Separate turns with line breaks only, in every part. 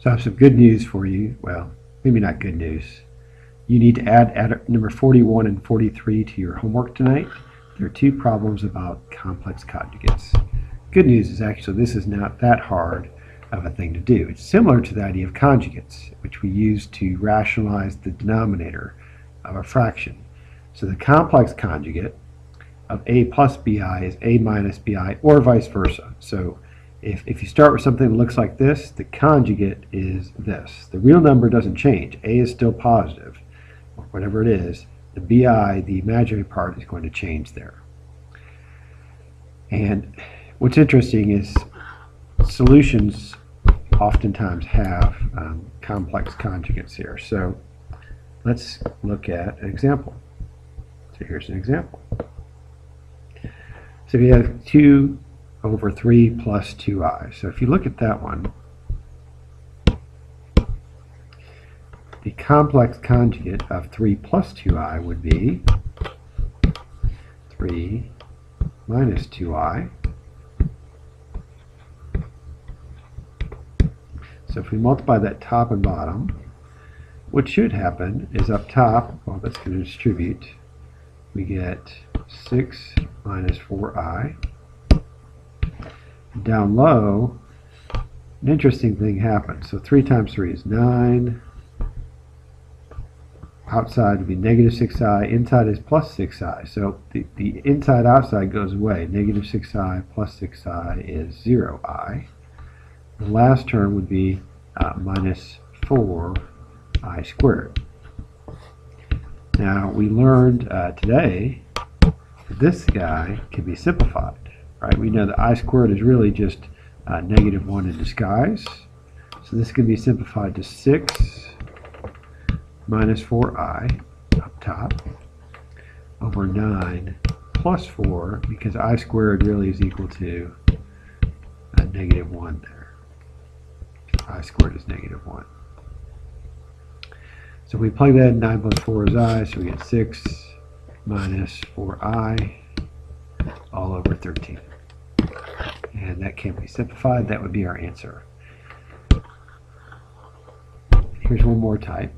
So I have some good news for you. Well, maybe not good news. You need to add number 41 and 43 to your homework tonight. There are two problems about complex conjugates. Good news is actually this is not that hard of a thing to do. It's similar to the idea of conjugates, which we use to rationalize the denominator of a fraction. So the complex conjugate of a plus bi is a minus bi, or vice versa. So if you start with something that looks like this, the conjugate is this. The real number doesn't change. A is still positive, or whatever it is. The bi, the imaginary part, is going to change there. And what's interesting is solutions oftentimes have complex conjugates here. So let's look at an example. So here's an example. So we have 2 over 3 plus 2i. So if you look at that one, the complex conjugate of 3 plus 2i would be 3 minus 2i. So if we multiply that top and bottom, what should happen is up top, well, that's going to distribute. We get 6 minus 4i. Down low, an interesting thing happens. So 3 times 3 is 9. Outside would be negative 6i. Inside is plus 6i. So the inside outside goes away. Negative 6i plus 6i is 0i. The last term would be minus 4i squared. Now we learned today that this guy can be simplified. Right? We know that I squared is really just negative 1 in disguise. So this can be simplified to 6 minus 4i up top over 9 plus 4, because I squared really is equal to negative 1 there. I squared is negative 1. So we plug that in, 9 plus 4 is I, so we get 6 minus 4i all over 13. And that can be simplified. That would be our answer. Here's one more type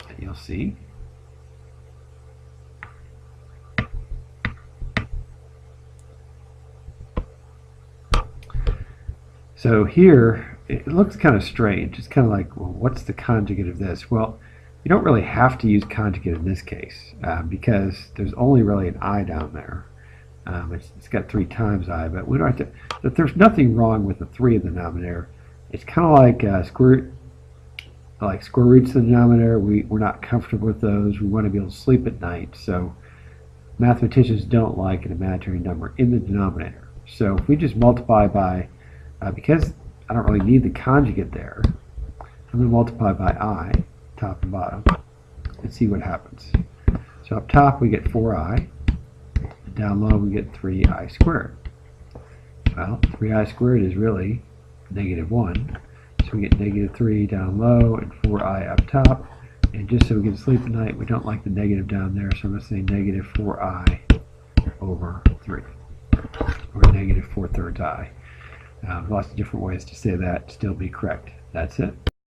that you'll see. So here, it looks kind of strange. It's kind of like, well, what's the conjugate of this? Well, you don't really have to use conjugate in this case because there's only really an I down there. It's got 3 times I, but we don't have to. But there's nothing wrong with the 3 in the denominator. It's kind of like square roots in the denominator. We're not comfortable with those. We want to be able to sleep at night. So mathematicians don't like an imaginary number in the denominator. So if we just multiply by, because I don't really need the conjugate there, I'm going to multiply by I, top and bottom, and see what happens. So up top we get 4i. Down low we get 3i squared. Well, 3i squared is really negative 1. So we get negative 3 down low and 4i up top. And just so we can sleep at night, we don't like the negative down there, so I'm going to say negative 4i over 3. Or negative 4/3 I. Lots of different ways to say that, still be correct. That's it.